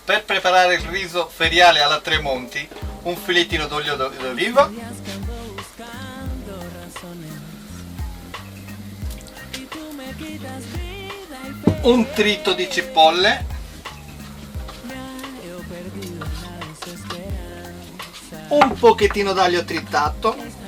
Per preparare il riso feriale alla Tremonti, un filettino d'olio d'oliva, un trito di cipolle, un pochettino d'aglio tritato,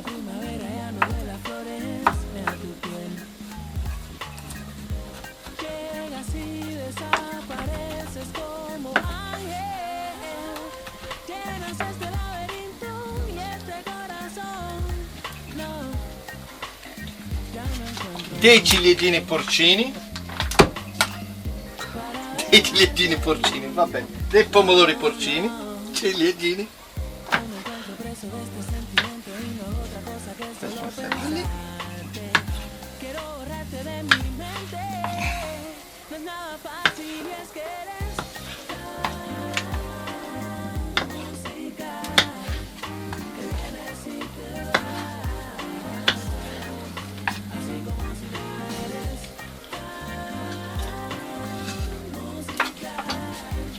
dei ciliegini porcini, vabbè, dei pomodori porcini, ciliegini,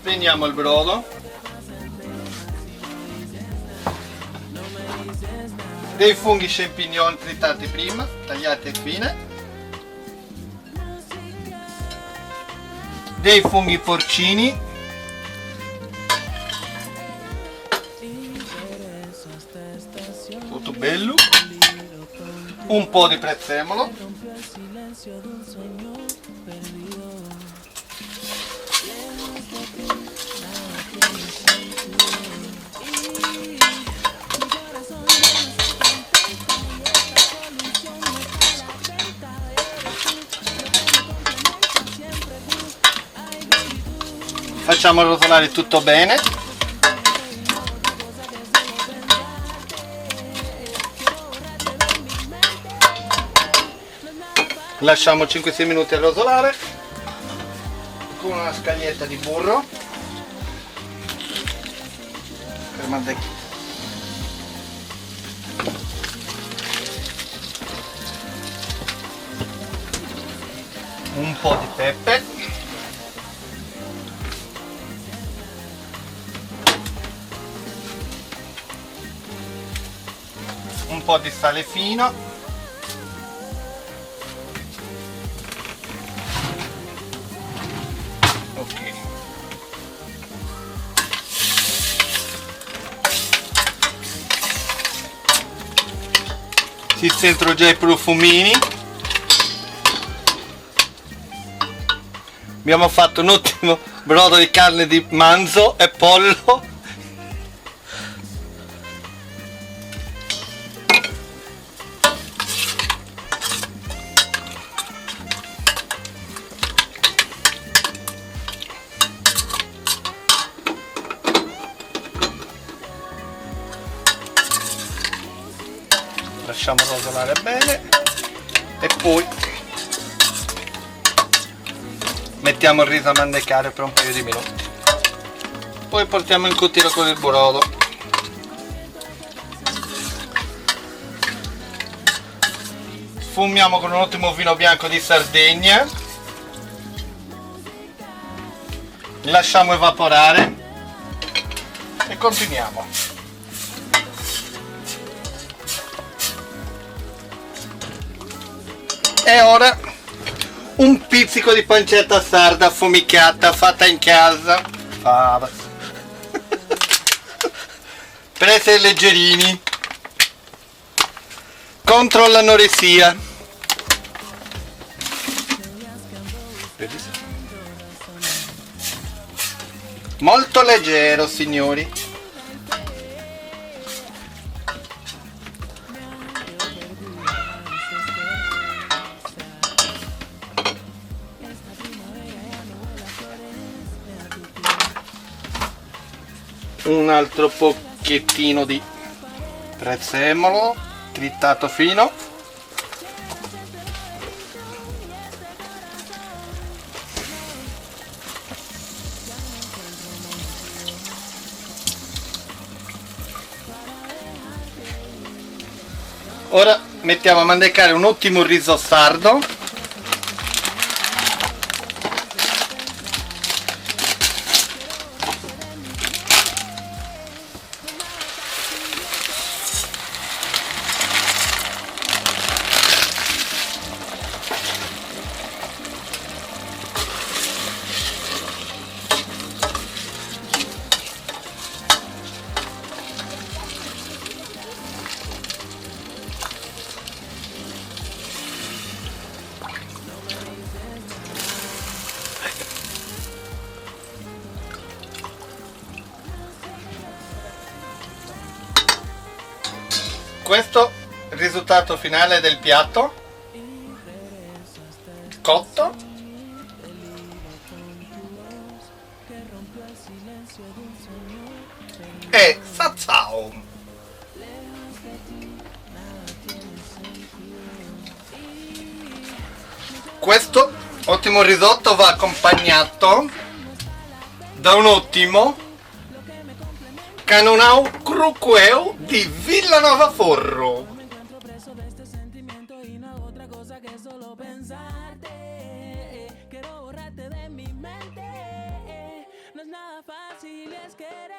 spegniamo il brodo, dei funghi champignon tritati prima, tagliati fine, dei funghi porcini, tutto bello, un po' di prezzemolo, facciamo rosolare tutto bene, lasciamo 5-6 minuti a rosolare con una scaglietta di burro per mantequilla, un po' di pepe, un po' di sale fino, ok, si sentono già i profumini. Abbiamo fatto un ottimo brodo di carne di manzo e pollo. Lasciamo rosolare bene e poi mettiamo il riso a mandecare per un paio di minuti, poi portiamo in cucina con il brodo. Sfumiamo con un ottimo vino bianco di Sardegna, lasciamo evaporare e continuiamo. E ora un pizzico di pancetta sarda affumicata fatta in casa, per essere leggerini contro l'anoressia. Molto leggero, signori. Un altro pochettino di prezzemolo tritato fino, ora mettiamo a mandecare un ottimo riso sardo, Questo è il risultato finale del piatto cotto. E sazzao. Questo ottimo risotto va accompagnato da un ottimo canonau cruqueu di Villanova Forro. No es nada fácil, es querer.